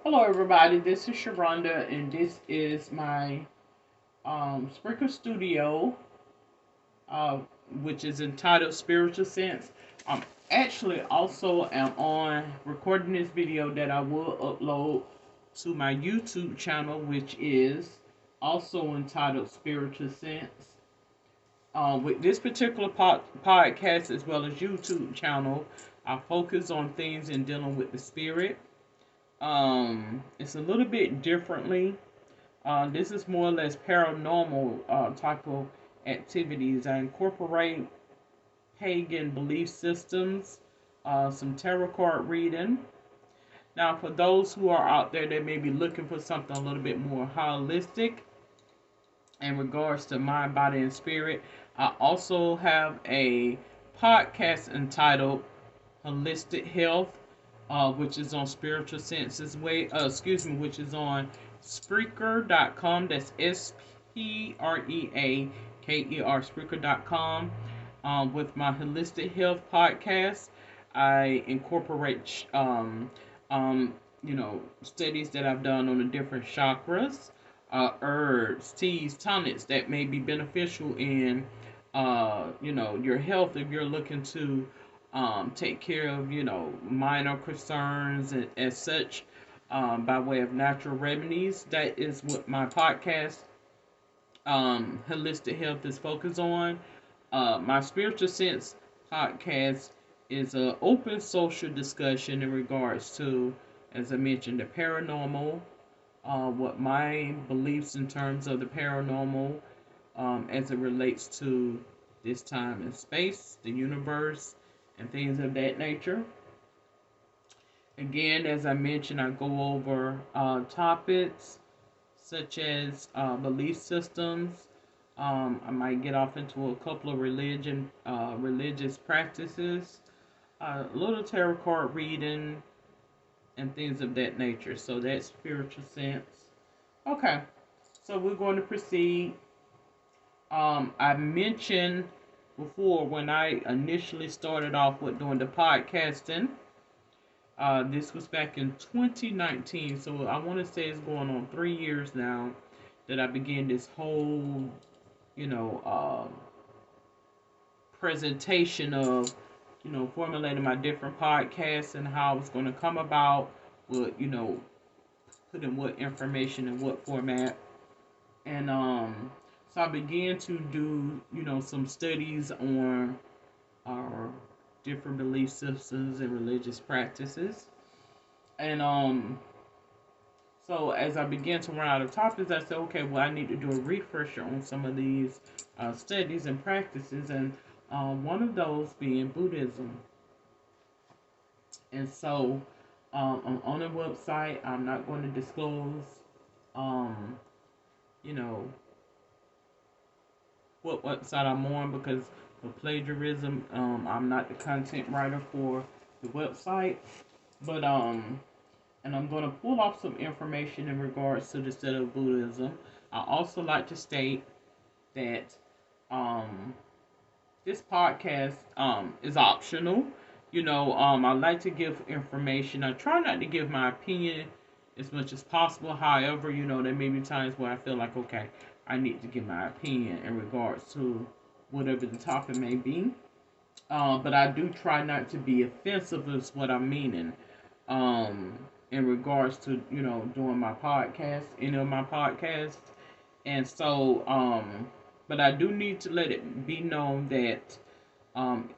Hello, everybody. This is Sharonda, and this is my Sprinkle Studio, uh, which is entitled Spiritual Sense. I'm actually also am on recording this video that I will upload to my YouTube channel, which is also entitled Spiritual Sense. With this particular podcast as well as YouTube channel, I focus on things in dealing with the spirit. It's a little bit differently. This is more or less paranormal type of activities. I incorporate pagan belief systems, some tarot card reading. Now, for those who are out there that may be looking for something a little bit more holistic in regards to mind, body, and spirit, I also have a podcast entitled Holistic Health, which is on Spiritual Senses Way. Which is on Spreaker.com. That's Spreaker, Spreaker.com. With my Holistic Health podcast, I incorporate, studies that I've done on the different chakras, herbs, teas, tonics that may be beneficial in, your health if you're looking to take care of, minor concerns and as such, by way of natural remedies. That is what my podcast, Holistic Health, is focused on. My Spiritual Sense podcast is an open social discussion in regards to, as I mentioned, the paranormal, what my beliefs in terms of the paranormal, as it relates to this time and space, the universe, and things of that nature. Again, as I mentioned, I go over topics such as belief systems. I might get off into a couple of religious practices, a little tarot card reading, and things of that nature. So that's spiritual sense. Okay, so we're going to proceed. I mentioned before when I initially started off with doing the podcasting. This was back in 2019, so I want to say it's going on 3 years now that I began this whole, you know, uh, presentation of, formulating my different podcasts and how it's going to come about, what, put in what information and what format. And so I began to do, some studies on our different belief systems and religious practices. And so as I began to run out of topics, I said, okay, well, I need to do a refresher on some of these studies and practices, and one of those being Buddhism. And so I'm on a website. I'm not going to disclose, um, you know, what website I'm on because of plagiarism. I'm not the content writer for the website, but and I'm going to pull off some information in regards to the study of Buddhism. I also like to state that um, this podcast is optional. I like to give information. I try not to give my opinion as much as possible. However, there may be times where I feel like, okay, I need to give my opinion in regards to whatever the topic may be. But I do try not to be offensive, is what I'm meaning. In regards to, doing my podcast, any of my podcasts. And so, but I do need to let it be known that, um,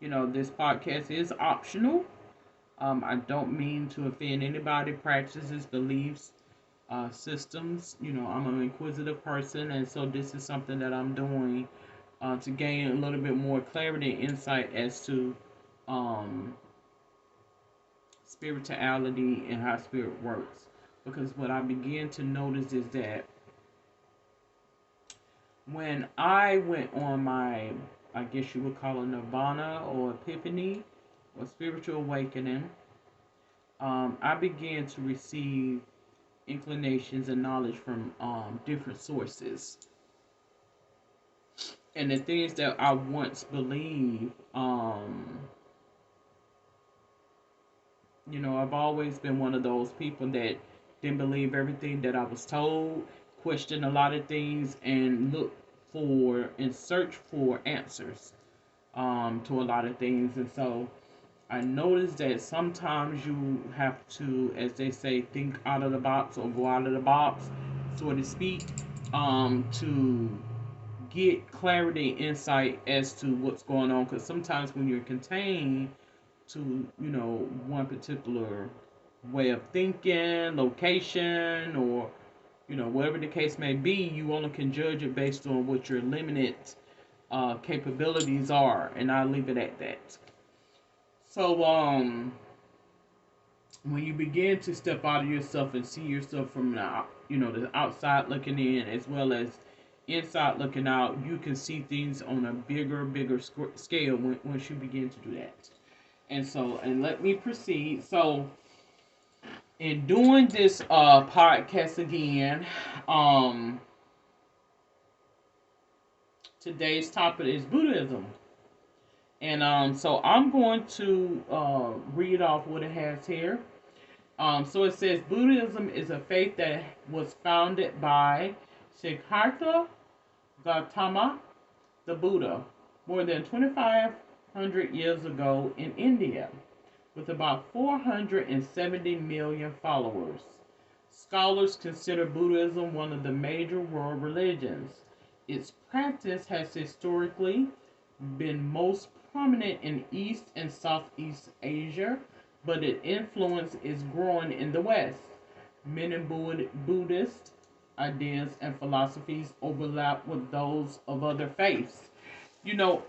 this podcast is optional. I don't mean to offend anybody, practices, beliefs, systems. I'm an inquisitive person, and so this is something that I'm doing to gain a little bit more clarity and insight as to um, spirituality and how spirit works. Because what I begin to notice is that when I went on my, I guess you would call it nirvana or epiphany or spiritual awakening, I began to receive inclinations and knowledge from different sources. And the things that I once believed, I've always been one of those people that didn't believe everything that I was told, questioned a lot of things, and look for and search for answers to a lot of things. And so I noticed that sometimes you have to, as they say, think out of the box or go out of the box, so to speak, to get clarity, insight as to what's going on. Because sometimes when you're contained to, one particular way of thinking, location, or, whatever the case may be, you only can judge it based on what your limited capabilities are. And I'll leave it at that. So, when you begin to step out of yourself and see yourself from the outside looking in, as well as inside looking out, you can see things on a bigger scale once you begin to do that. And let me proceed. So, in doing this podcast again, today's topic is Buddhism. And so I'm going to read off what it has here. So it says Buddhism is a faith that was founded by Siddhartha Gautama, the Buddha, more than 2,500 years ago in India, with about 470 million followers. Scholars consider Buddhism one of the major world religions. Its practice has historically been most prominent in East and Southeast Asia, but its influence is growing in the West. Many Buddhist ideas and philosophies overlap with those of other faiths. You know,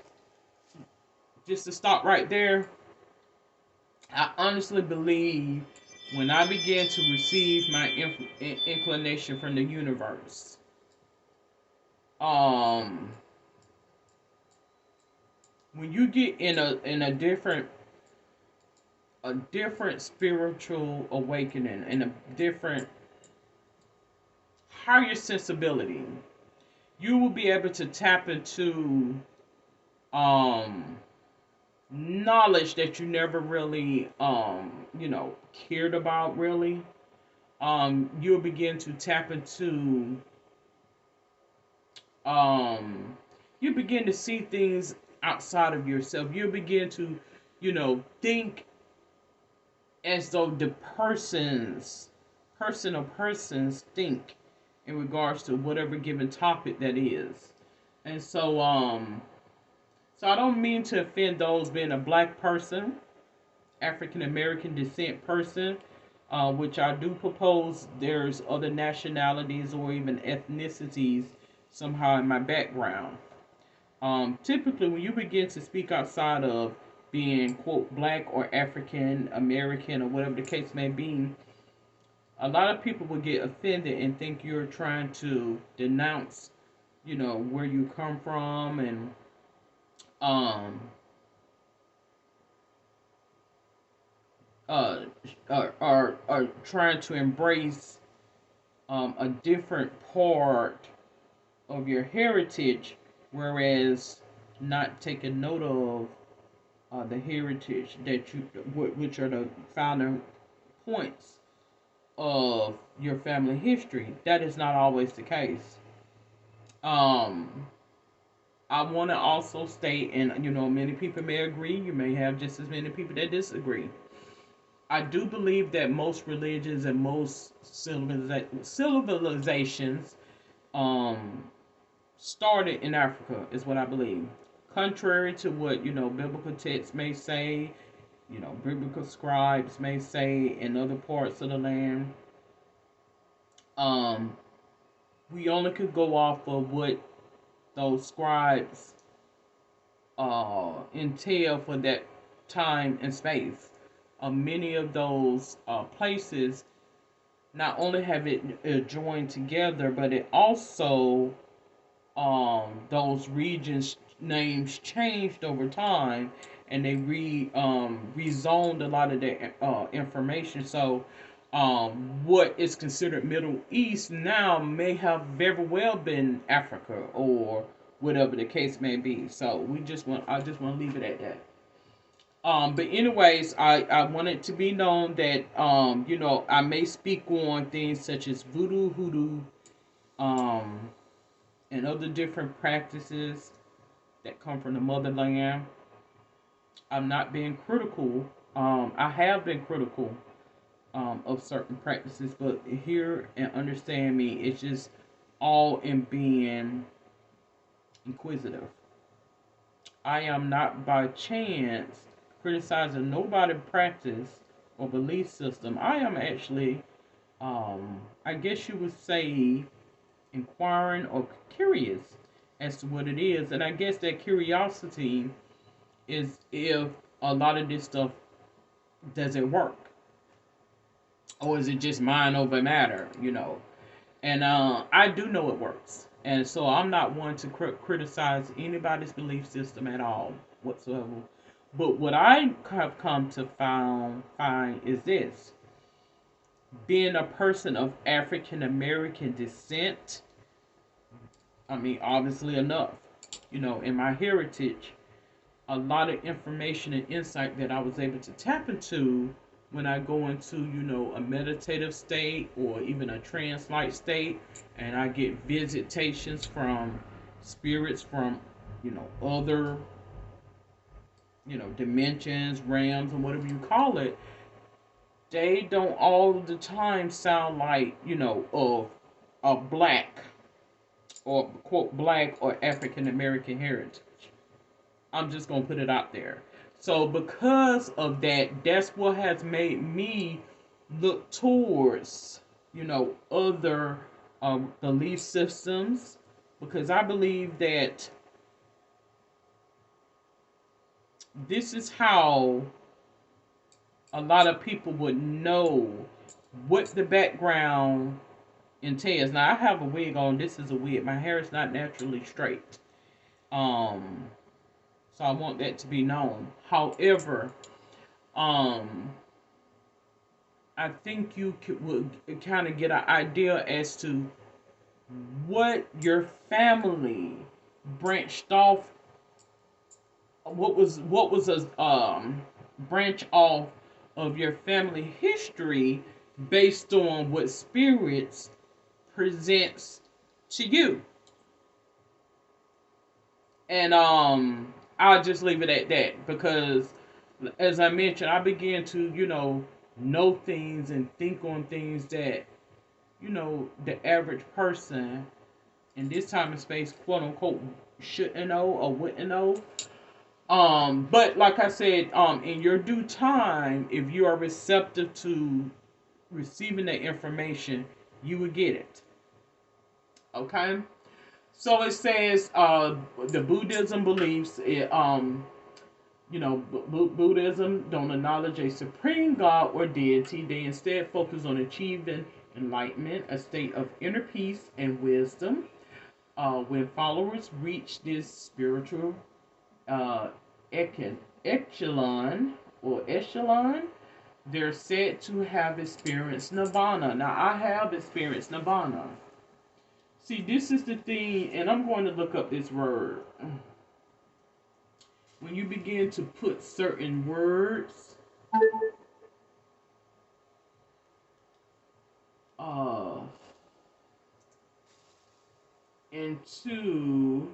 just to stop right there, I honestly believe when I began to receive my inclination from the universe, when you get in a different spiritual awakening and a different higher sensibility, you will be able to tap into knowledge that you never really cared about really. You'll begin to tap into you begin to see things outside of yourself. You begin to think as though the persons think in regards to whatever given topic that is. And so I don't mean to offend those being a black person, African American descent person, which I do propose there's other nationalities or even ethnicities somehow in my background. Typically, when you begin to speak outside of being, quote, black or African American or whatever the case may be, a lot of people will get offended and think you're trying to denounce, where you come from and um are trying to embrace a different part of your heritage, whereas not taking note of the heritage that which are the founding points of your family history. That is not always the case. Um, I want to also state, and many people may agree, you may have just as many people that disagree. I do believe that most religions and most civilizations um, started in Africa, is what I believe. Contrary to what, biblical texts may say, biblical scribes may say in other parts of the land, um, we only could go off of what those scribes entail for that time and space. Many of those places not only have it joined together, but it also those regions names changed over time, and they rezoned a lot of their information. So what is considered Middle East now may have very well been Africa or whatever the case may be. So I just want to leave it at that. But anyways, I want it to be known that I may speak on things such as voodoo, hoodoo, um, and other different practices that come from the motherland. I'm not being critical. I have been critical of certain practices, but hear and understand me. It's just all in being inquisitive. I am not by chance criticizing nobody practice or belief system. I am actually, I guess you would say, inquiring or curious as to what it is. And I guess that curiosity is if a lot of this stuff doesn't work. Or is it just mind over matter? And I do know it works. And so I'm not one to criticize anybody's belief system at all whatsoever. But what I have come to find is this: being a person of African American descent, I mean, obviously enough, in my heritage, a lot of information and insight that I was able to tap into when I go into, a meditative state or even a trance-like state, and I get visitations from spirits from, other, dimensions, realms, and whatever you call it. They don't all the time sound like, of a black or quote black or African American heritage. I'm just gonna put it out there. So because of that, that's what has made me look towards, other belief systems, because I believe that this is how a lot of people would know what the background entails. Now I have a wig on. This is a wig. My hair is not naturally straight. Um, so I want that to be known. However, um, I think you would kind of get an idea as to what your family branched off. What was a branch off of your family history based on what spirits presents to you. And I'll just leave it at that because, as I mentioned, I began to know things and think on things that the average person in this time and space, quote unquote, shouldn't know or wouldn't know. But like I said, in your due time, if you are receptive to receiving the information, you will get it. Okay. So it says the Buddhism beliefs Buddhism don't acknowledge a supreme God or deity. They instead focus on achieving enlightenment, a state of inner peace and wisdom. When followers reach this spiritual uh, echelon echelon, they're said to have experienced nirvana. Now, I have experienced nirvana. See, this is the thing, and I'm going to look up this word. When you begin to put certain words uh, into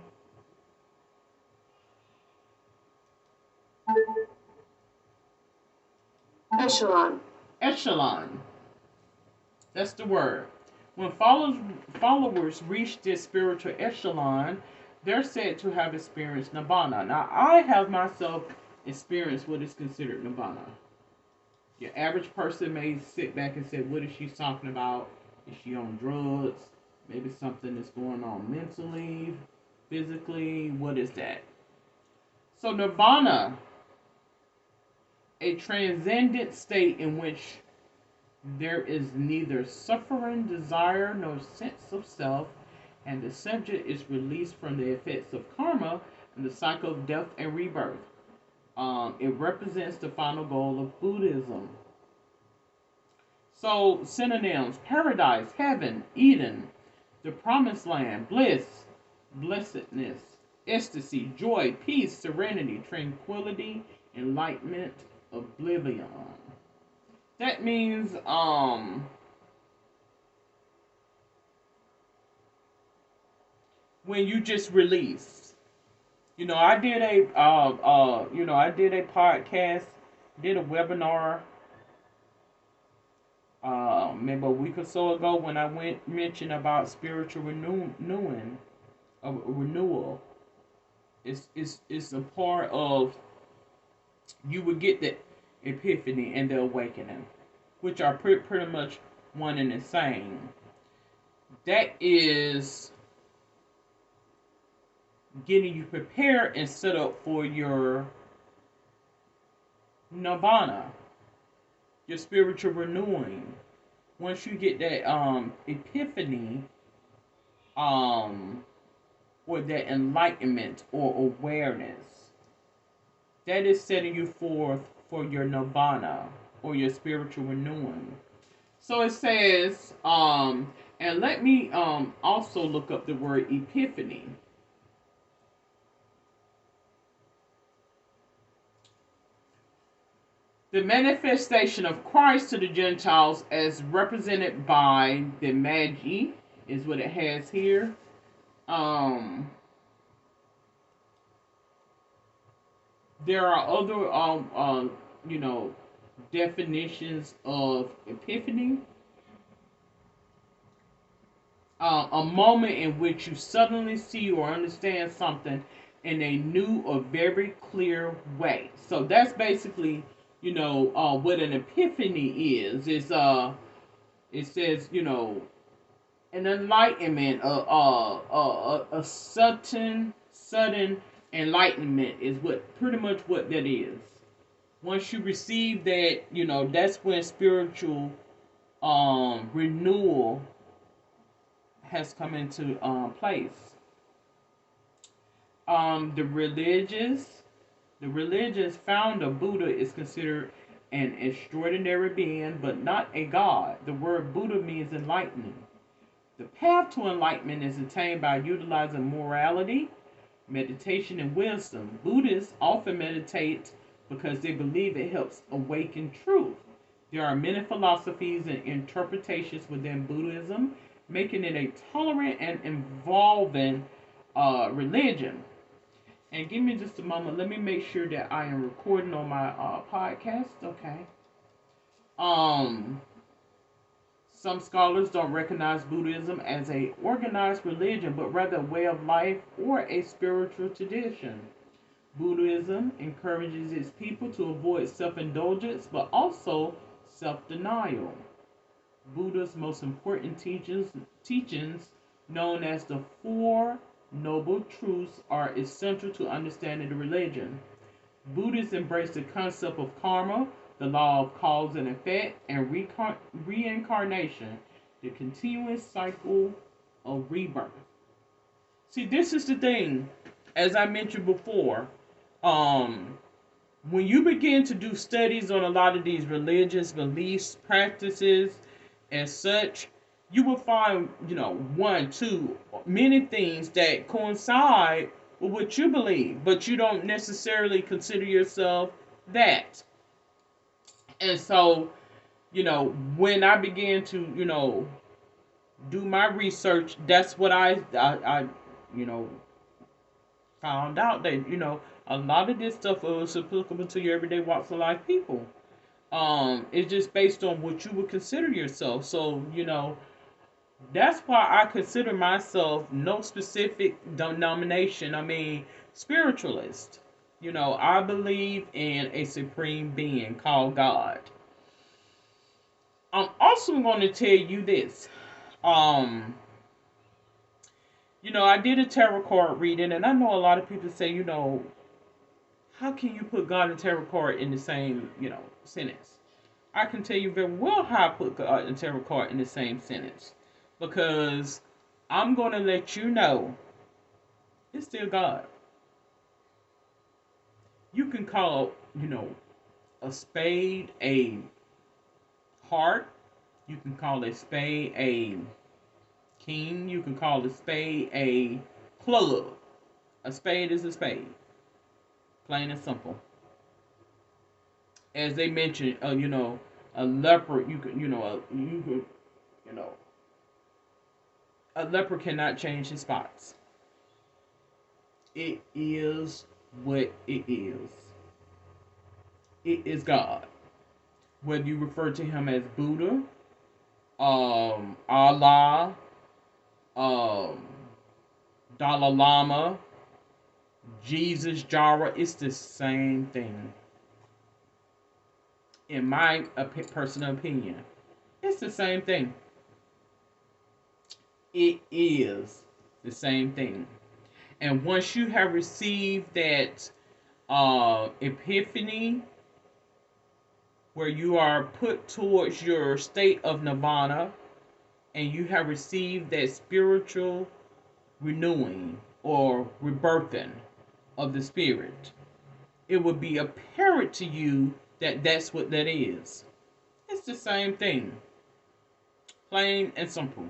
Echelon. echelon, that's the word. When followers reach this spiritual echelon, they're said to have experienced nirvana. Now, I have myself experienced what is considered nirvana. Your average person may sit back and say, what is she talking about? Is she on drugs? Maybe something that's going on mentally, physically. What is that? So, nirvana, a transcendent state in which there is neither suffering, desire, nor sense of self, and the subject is released from the effects of karma and the cycle of death and rebirth. It represents the final goal of Buddhism. So, synonyms: paradise, heaven, Eden, the promised land, bliss, blessedness, ecstasy, joy, peace, serenity, tranquility, enlightenment, oblivion. That means when you just release. I did I did a podcast, did a webinar maybe a week or so ago when I went mentioned about spiritual renewing, renewal. It's a part of you would get the epiphany and the awakening, which are pretty much one and the same. That is getting you prepared and set up for your nirvana, your spiritual renewing. Once you get that epiphany, or that enlightenment or awareness, that is setting you forth for your nirvana or your spiritual renewing. So it says, and let me also look up the word epiphany. The manifestation of Christ to the Gentiles as represented by the Magi is what it has here. There are other definitions of epiphany. A moment in which you suddenly see or understand something in a new or very clear way. So that's basically, what an epiphany is. It says, an enlightenment, a sudden enlightenment is pretty much what that is. Once you receive that, that's when spiritual renewal has come into place. The religious founder Buddha is considered an extraordinary being, but not a god. The word Buddha means enlightening. The path to enlightenment is attained by utilizing morality, meditation, and wisdom. Buddhists often meditate because they believe it helps awaken truth. There are many philosophies and interpretations within Buddhism, making it a tolerant and involving religion. And give me just a moment. Let me make sure that I am recording on my podcast. Okay. Some scholars don't recognize Buddhism as a organized religion, but rather a way of life or a spiritual tradition. Buddhism encourages its people to avoid self-indulgence, but also self-denial. Buddha's most important teachings, known as the Four Noble Truths, are essential to understanding the religion. Buddhists embrace the concept of karma, the law of cause and effect, and reincarnation, the continuous cycle of rebirth. See, this is the thing, as I mentioned before, when you begin to do studies on a lot of these religious beliefs, practices, and such, you will find, one, two, many things that coincide with what you believe, but you don't necessarily consider yourself that. And so, when I began to, do my research, that's what I found out that, a lot of this stuff is applicable to your everyday walks of life people. It's just based on what you would consider yourself. So, that's why I consider myself no specific denomination. I mean, spiritualist. I believe in a supreme being called God. I'm also going to tell you this. I did a tarot card reading, and I know a lot of people say, how can you put God and tarot card in the same, sentence? I can tell you very well how I put God and tarot card in the same sentence. Because I'm going to let you know it's still God. You can call, a spade a heart. You can call a spade a king. You can call a spade a club. A spade is a spade. Plain and simple. as they mentioned, a leper, you could, you could, you know, a leper cannot change his spots. It is what it is. It is God. Whether you refer to him as Buddha, Allah, um, Dalai Lama, Jesus, Jara, it's the same thing. In my personal opinion, it's the same thing. It is the same thing. And once you have received that epiphany, where you are put towards your state of nirvana, and you have received that spiritual renewing or rebirthing of the spirit, it would be apparent to you that that's what that is. It's the same thing, plain and simple.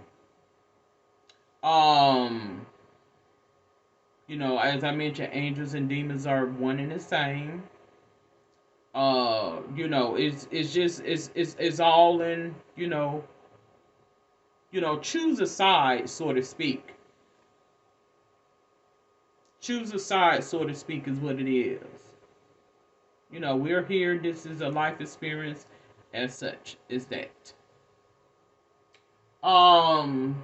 Um, as I mentioned, angels and demons are one and the same. It's just it's all in, choose a side, so to speak. Choose a side, so to speak, is what it is. We're here. This is a life experience, as such. Is that? Um.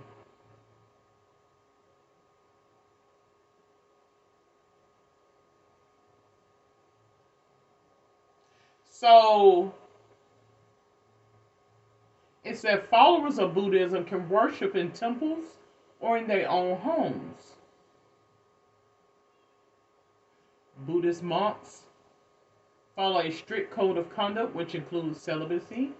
So it said followers of Buddhism can worship in temples or in their own homes. Buddhist monks follow a strict code of conduct which includes celibacy.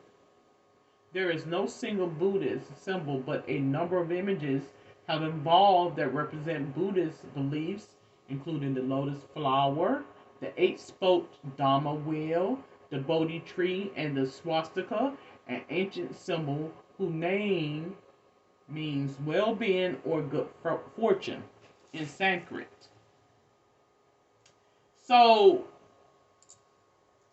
There is no single Buddhist symbol, but a number of images have evolved that represent Buddhist beliefs, including the lotus flower, the eight-spoked Dharma wheel, the Bodhi tree, and the swastika, an ancient symbol whose name means well-being or good fortune in Sanskrit. So,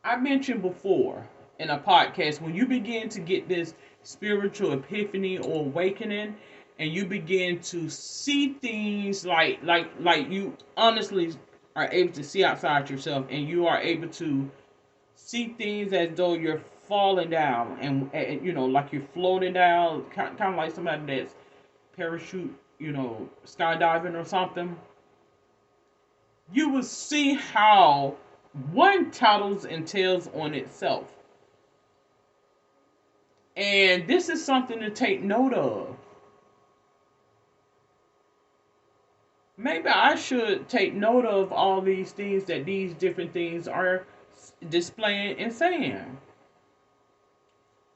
I mentioned before in a podcast, when you begin to get this spiritual epiphany or awakening, and you begin to see things like you honestly are able to see outside yourself, and you are able to see things as though you're falling down, and like you're floating down, kind of like somebody that's parachute, skydiving or something. You will see how one tattles and tells on itself. And this is something to take note of. Maybe I should take note of all these things that these different things are displaying and saying.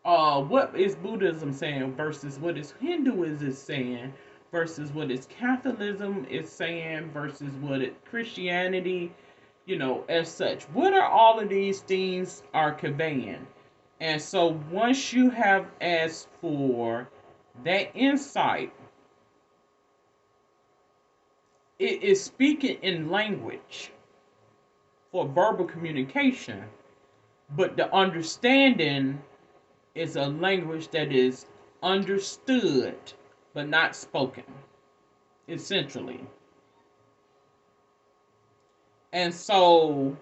What is Buddhism saying versus what is Hinduism saying versus what is Catholicism is saying versus what is Christianity, as such. What are all of these things are conveying? And so once you have asked for that insight, it is speaking in language for verbal communication, but the understanding is a language that is understood but not spoken, essentially. And so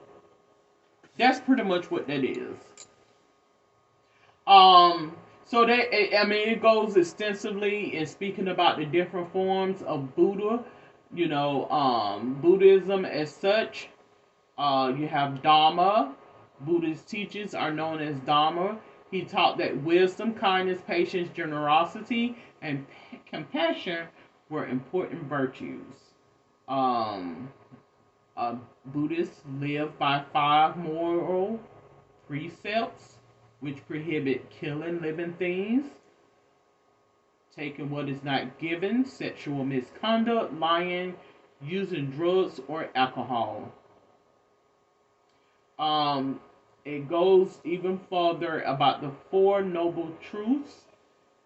that's pretty much what that is. So that, I mean, it goes extensively in speaking about the different forms of Buddha, Buddhism as such. You have Dharma. Buddhist teachings are known as Dharma. He taught that wisdom, kindness, patience, generosity, and compassion were important virtues. Um, Buddhists live by 5 moral precepts, which prohibit killing living things, taking what is not given, sexual misconduct, lying, using drugs or alcohol. It goes even further about the 4 noble truths: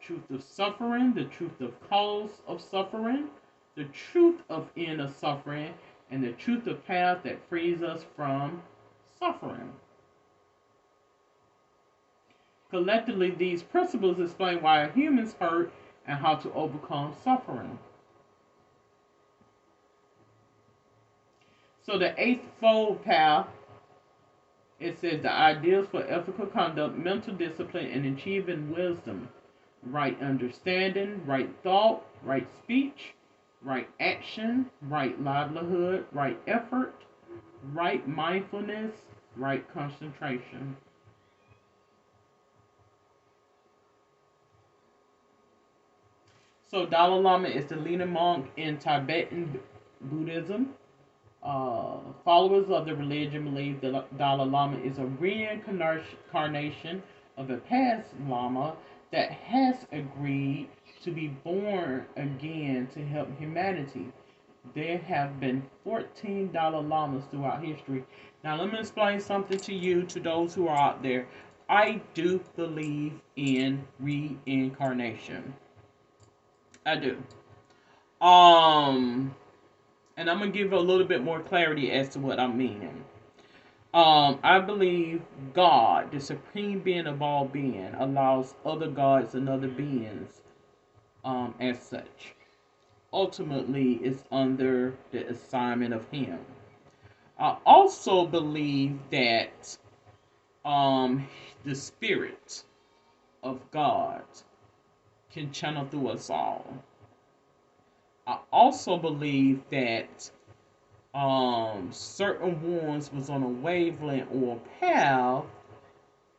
truth of suffering, the truth of cause of suffering, the truth of end of suffering, and the truth of path that frees us from suffering. Collectively, these principles explain why humans hurt and how to overcome suffering. So the eightfold path, it says the ideals for ethical conduct, mental discipline, and achieving wisdom. Right understanding, right thought, right speech, right action, right livelihood, right effort, right mindfulness, right concentration. So Dalai Lama is the leading monk in Tibetan Buddhism. Followers of the religion believe the Dalai Lama is a reincarnation of a past Lama that has agreed to be born again to help humanity. There have been 14 Dalai Lamas throughout history. Now, let me explain something to you, to those who are out there. I do believe in reincarnation. I do. Um, and I'm gonna give a little bit more clarity as to what I'm meaning. I believe God, the supreme being of all being, allows other gods and other beings, as such. Ultimately, is under the assignment of Him. I also believe that um, the Spirit of God can channel through us all. I also believe that certain ones was on a wavelength or a path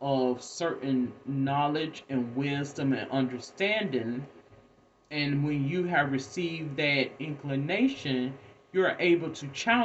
of certain knowledge and wisdom and understanding, and when you have received that inclination, you're able to channel